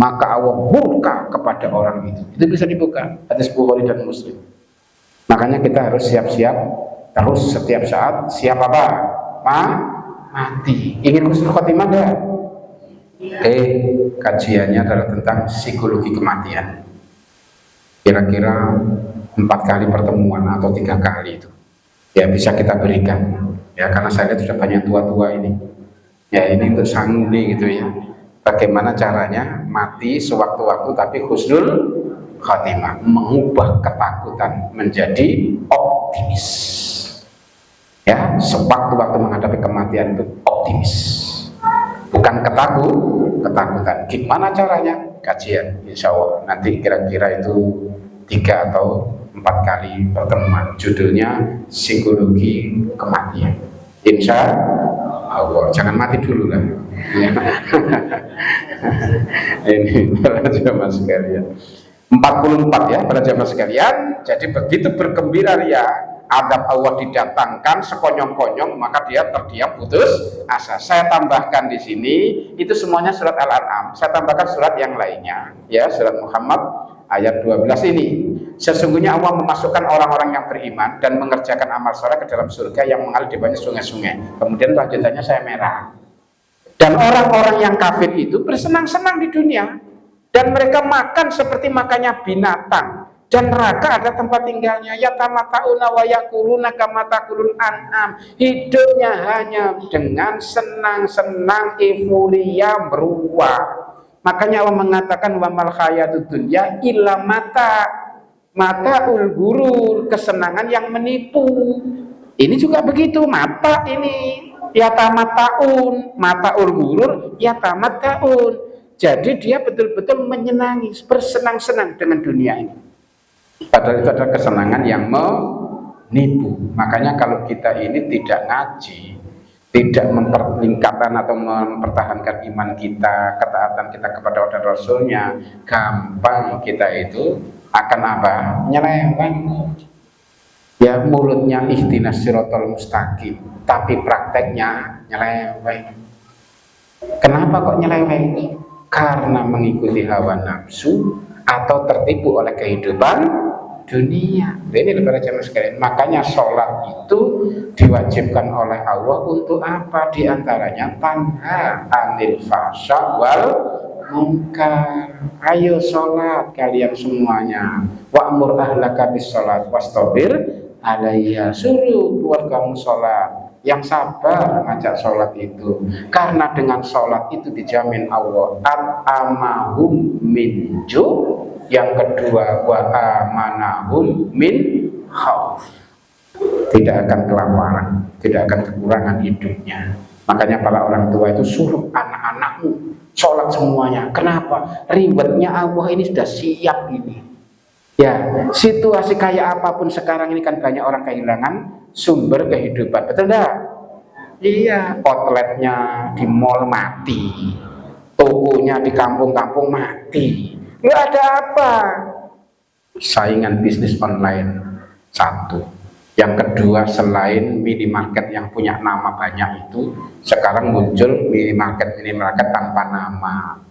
maka Allah murka kepada orang itu. Itu bisa dibuka, hadis Bukhari dan Muslim. Makanya kita harus siap-siap terus setiap saat. Siap apa? Mati. Ingin husnul khotimah enggak? Kajiannya adalah tentang psikologi kematian. Kira-kira 4 kali pertemuan atau 3 kali itu ya bisa kita berikan ya, karena saya lihat sudah banyak tua-tua ini ya, ini untuk sanggup gitu ya, bagaimana caranya mati sewaktu-waktu tapi husnul khatimah, mengubah ketakutan menjadi optimis ya, sewaktu-waktu menghadapi kematian itu optimis, bukan ketakutan. Gimana caranya? Kajian insya Allah nanti kira-kira itu 3 atau 4 kali pertemuan, judulnya psikologi kematian. Insya Allah, jangan mati dulu lah. Ini para jamaah sekalian, 44 ya para jamaah sekalian. Jadi begitu bergembira ria, adab Allah didatangkan sekonyong-konyong, maka dia terdiam putus asa. Saya tambahkan di sini itu semuanya surat Al-An'am. Saya tambahkan surat yang lainnya ya, surat Muhammad ayat 12 ini. Sesungguhnya Allah memasukkan orang-orang yang beriman dan mengerjakan amal soleh ke dalam surga yang mengalir di banyak sungai-sungai. Kemudian lanjutannya saya merah. Dan orang-orang yang kafir itu bersenang-senang di dunia, dan mereka makan seperti makannya binatang, dan neraka ada tempat tinggalnya. Yatamata'una wa yakuluna kama takulun an'am. Hidupnya hanya dengan senang-senang, euforia, beruang. Makanya Allah mengatakan wa mal hayatud dunya illa mataul gurur, kesenangan yang menipu. Ini juga begitu, mata ini mataul gurur yatamattaun. Jadi dia betul-betul menyenangi, bersenang-senang dengan dunia ini. Padahal itu adalah kesenangan yang menipu. Makanya kalau kita ini tidak ngaji, tidak memperlingkatan atau mempertahankan iman kita, ketaatan kita kepada Rasulnya, gampang kita itu akan apa? Nyeleweng. Ya, mulutnya ihdinas siratal mustaqim, tapi prakteknya nyeleweng. Kenapa kok nyeleweng? Karena mengikuti hawa nafsu atau tertipu oleh kehidupan dunia. Ini para jamaah sekalian, makanya sholat itu diwajibkan oleh Allah untuk apa? Di antaranya tanha anil fahsya wal munkar. Ayo sholat kalian semuanya. Wa'mur ahlaka bis sholat wastabir alaiha. Suruh keluargamu sholat, yang sabar ngajak sholat itu, karena dengan sholat itu dijamin Allah at-amahum min ju'. Yang kedua wa amanahum min khauf. Tidak akan kelaparan, tidak akan kekurangan hidupnya. Makanya para orang tua itu suruh anak-anakmu sholat semuanya. Kenapa? Ribetnya Allah ini sudah siap ini. Ya, situasi kayak apapun sekarang ini kan banyak orang kehilangan sumber kehidupan. Betul enggak? Iya, outletnya di mall mati, tokonya di kampung-kampung mati. Lu ada apa? Saingan bisnis online satu. Yang kedua, selain minimarket yang punya nama banyak itu, sekarang muncul minimarket tanpa nama.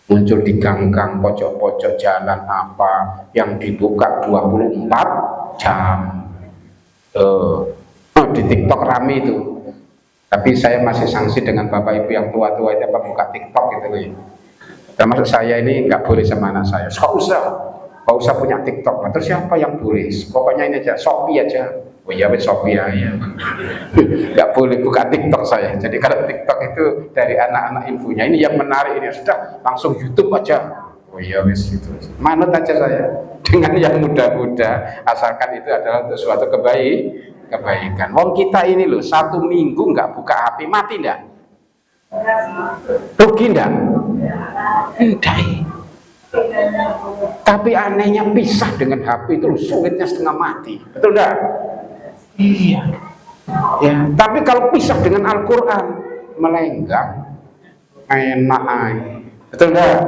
Muncul di gang-gang, pojok-pojok jalan apa yang dibuka 24 jam. Di TikTok rame itu. Tapi saya masih sanksi dengan bapak ibu yang tua-tua itu apa buka TikTok gitu loh. Termasuk saya ini nggak boleh sama anak saya. Nggak usah punya TikTok. Nah, terus siapa yang boleh? Pokoknya ini aja, Shopee aja. Oh iya, Shopee ya. Nggak boleh buka TikTok saya. Jadi kalau TikTok itu dari anak-anak infonya ini yang menarik ini sudah langsung YouTube aja. Oh iya wis gitu. Manut aja saya dengan yang muda-muda, asalkan itu adalah untuk suatu kebaikan. Wong kita ini loh 1 minggu nggak buka HP mati ndak? Rugi ndak? Enggak. Tapi anehnya pisah dengan HP itu sulitnya setengah mati. Betul enggak? Iya. Ya, tapi kalau pisah dengan Al-Qur'an melenggang enak aja. Betul enggak?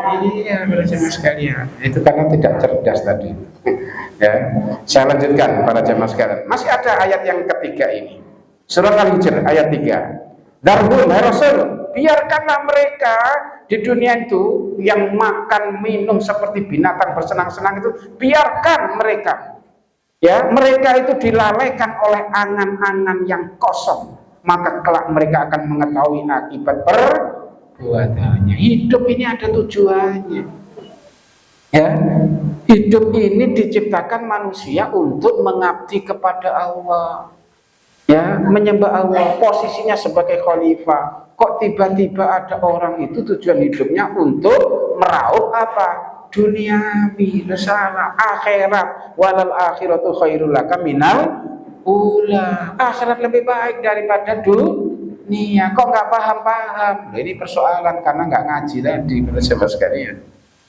Iya, jemaah sekalian. Itu karena tidak cerdas tadi. Ya. Saya lanjutkan para jemaah sekalian. Masih ada ayat yang ketiga ini. Surah Al-Hijr ayat 3. Darhum ya Rasul, biarkanlah mereka di dunia itu yang makan minum seperti binatang bersenang-senang itu, biarkan mereka. Ya, mereka itu dilalaikan oleh angan-angan yang kosong, maka kelak mereka akan mengetahui akibat perbuatannya. Hidup ini ada tujuannya. Ya, hidup ini diciptakan manusia untuk mengabdi kepada Allah. Ya, menyembah Allah, posisinya sebagai khalifah. Kok tiba-tiba ada orang itu tujuan hidupnya untuk meraup apa? Duniawi, salah. Akhirat, walal akhiratu khairul laka minal ula. Akhirat lebih baik daripada dunia. Kok nggak paham-paham? Ini persoalan karena nggak ngaji tadi, saudara sekalian.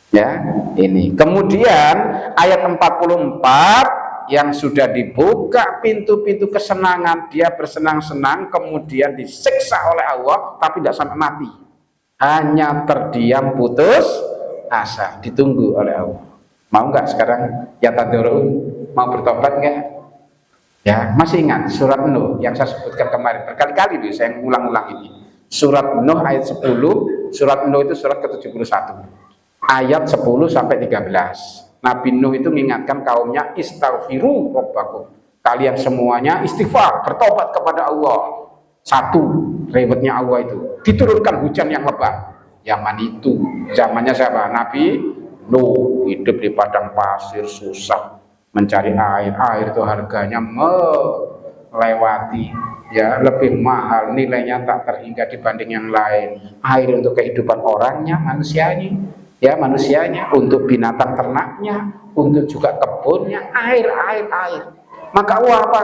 Ya, ini. Kemudian ayat 44 yang sudah dibuka pintu-pintu kesenangan, dia bersenang-senang, kemudian disiksa oleh Allah, tapi tidak sampai mati, hanya terdiam putus asa, ditunggu oleh Allah. Mau nggak sekarang ya tadurun, mau bertobat nggak? Ya, masih ingat surat Nuh yang saya sebutkan kemarin berkali-kali dulu, saya ngulang-ulang ini. Surat Nuh ayat 10, surat Nuh itu surat ke-71, ayat 10 sampai 13. Nabi Nuh itu mengingatkan kaumnya, istaghfiru rabbakum, kalian semuanya istighfar, bertobat kepada Allah. Satu, rewetnya Allah itu diturunkan hujan yang lebat. Zaman itu, zamannya siapa? Nabi Nuh, hidup di padang pasir, susah mencari air. Air itu harganya melewati, ya, lebih mahal, nilainya tak terhingga dibanding yang lain. Air untuk kehidupan orangnya, manusianya, ya, manusianya, untuk binatang ternaknya, untuk juga kebunnya, air. Maka Allah apa?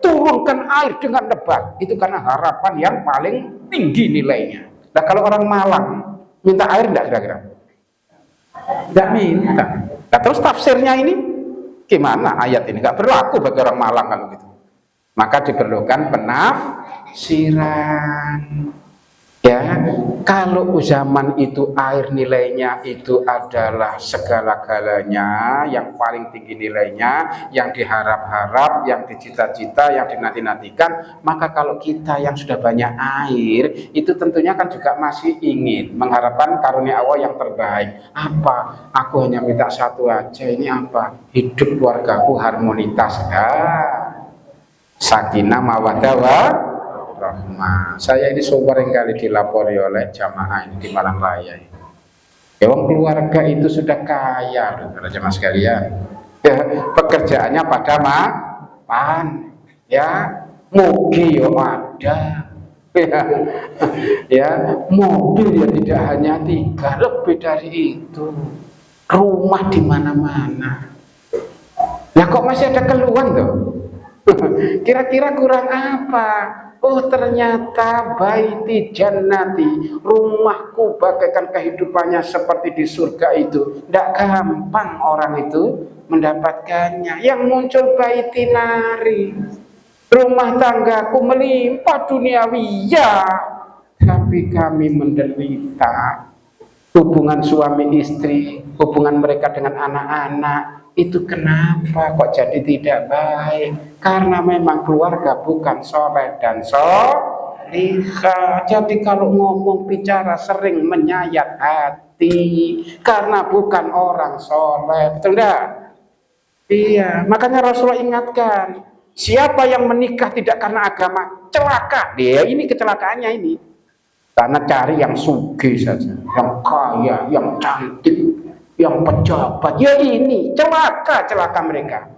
Turunkan air dengan lebat. Itu karena harapan yang paling tinggi nilainya. Nah, kalau orang Malang minta air enggak kira-kira? Enggak minta. Nah, terus tafsirnya ini gimana ayat ini? Enggak berlaku bagi orang Malang kalau gitu. Maka diperlukan penafsiran. Ya, kalau zaman itu air nilainya itu adalah segala-galanya, yang paling tinggi nilainya, yang diharap-harap, yang dicita-cita, yang dinanti-nantikan, maka kalau kita yang sudah banyak air, itu tentunya kan juga masih ingin mengharapkan karunia Allah yang terbaik. Apa? Aku hanya minta satu aja, ini apa? Hidup keluargaku harmonitas. Sakinah mawaddah rahmah. Saya ini sering kali dilapori oleh jamaah ini di Malang Raya. Ya, keluarga itu sudah kaya, jamaah sekalian. Ya, pekerjaannya pada mapan, ya, mugi yo ada, ya, mobil ya tidak hanya 3, lebih dari itu, rumah di mana-mana. Nah, kok masih ada keluhan tuh? Kira-kira kurang apa? Oh, ternyata baiti jannati, rumahku bagaikan kehidupannya seperti di surga itu. Tidak gampang orang itu mendapatkannya. Yang muncul baiti nari, rumah tanggaku melimpah duniawi, ya, tapi kami menderita. Hubungan suami istri, hubungan mereka dengan anak-anak, itu kenapa kok jadi tidak baik? Karena memang keluarga bukan soleh dan solihah. Jadi kalau ngomong bicara sering menyayat hati, karena bukan orang soleh, betul enggak? Iya, makanya Rasulullah ingatkan, siapa yang menikah tidak karena agama, celaka. Dia ini kecelakaannya ini, karena cari yang sugih saja, yang kaya, yang cantik, yang pejabat, ya ini celaka mereka.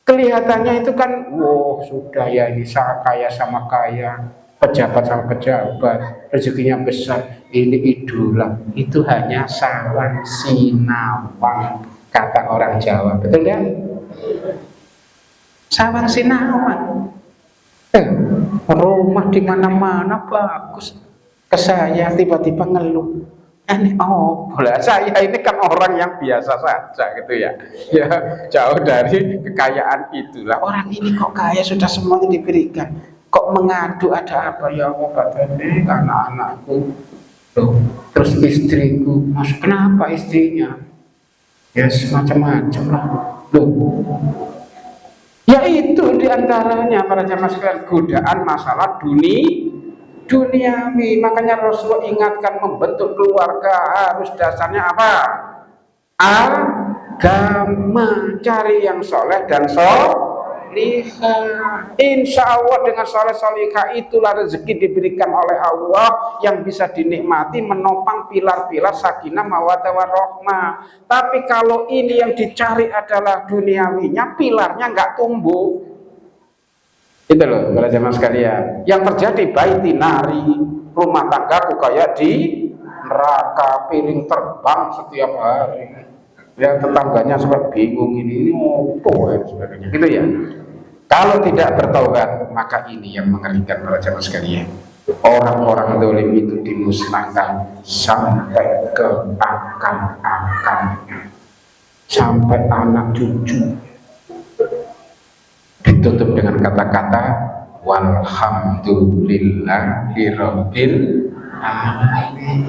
Kelihatannya itu kan, wow, sudah ya, ini kaya sama kaya, pejabat sama pejabat, rezekinya besar, ini idola. Itu hanya sawang sinawang, kata orang Jawa, betul kan? Sawang sinawang. Rumah di mana-mana bagus, ke saya tiba-tiba ngeluh. Boleh, saya ini kan orang yang biasa saja gitu ya, ya, jauh dari kekayaan itulah. Orang ini kok kaya, sudah semuanya diberikan, kok mengadu, ada apa? Ya Allah, katanya karena anakku, loh, terus istriku, mas, kenapa istrinya? Ya semacam-macam lah, loh. Ya itu diantaranya para jamaah sekalian, godaan masalah duniawi. Makanya Rasulullah ingatkan membentuk keluarga harus dasarnya apa? Agama. Cari yang soleh dan solihah. Insya Allah dengan soleh solihah itulah rezeki diberikan oleh Allah yang bisa dinikmati menopang pilar-pilar sakinah mawaddah warahmah. Tapi kalau ini yang dicari adalah duniawinya, pilarnya nggak tumbuh. Itu loh para jemaah sekalian. Yang terjadi baiti nari, rumah tanggaku kayak di neraka, piring terbang setiap hari. Ya tetangganya sampai bingung ini apa ya sebagainya. Gitu ya. Kalau tidak bertaubat, maka ini yang mengerikan para jemaah sekalian. Orang-orang zalim itu dimusnahkan sampai ke akal-akalnya, sampai anak cucu. Ditutup dengan kata-kata walhamdulillahirabbil alamin.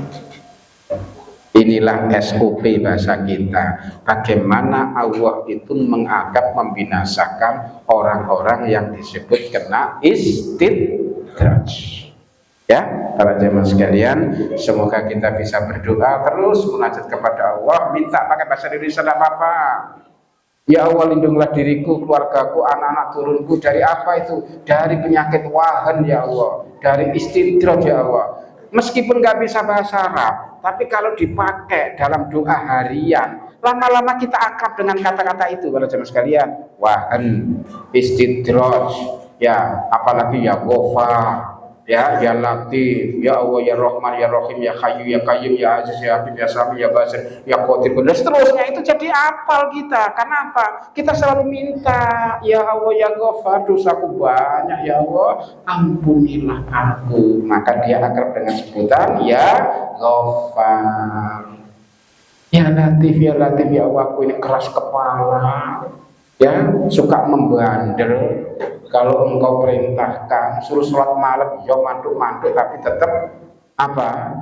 Inilah SOP bahasa kita. Bagaimana Allah itu menganggap membinasakan orang-orang yang disebut kena istidraj. Ya, para jemaah sekalian, semoga kita bisa berdoa terus munajat kepada Allah, minta pakai bahasa Indonesia tidak apa-apa. Ya Allah, lindungilah diriku, keluargaku, anak-anak turunku dari apa itu? Dari penyakit wahan ya Allah, dari istidraj ya Allah. Meskipun nggak bisa bahasa Arab, tapi kalau dipakai dalam doa harian, lama-lama kita akrab dengan kata-kata itu, para jemaah sekalian. Wahan, istidraj, ya apalagi ya Ghafar, ya Latif, ya Allah, ya Rahman, ya Rahim, ya Hayyu, ya Qayyum, ya Aziz, ya Hakim, ya Sami, ya Basir, ya Qadir, dan seterusnya itu jadi apal kita. Karena apa? Kita selalu minta, ya Allah, ya Ghafar, dosaku banyak, ya Allah, ampunilah aku. Maka dia akrab dengan sebutan ya Ghafar. Ya Latif, ya Latif, ya Allah, aku ini keras kepala, ya suka membandel. Kalau engkau perintahkan suruh sholat malam, ya mantuk-mantuk, tapi tetap apa?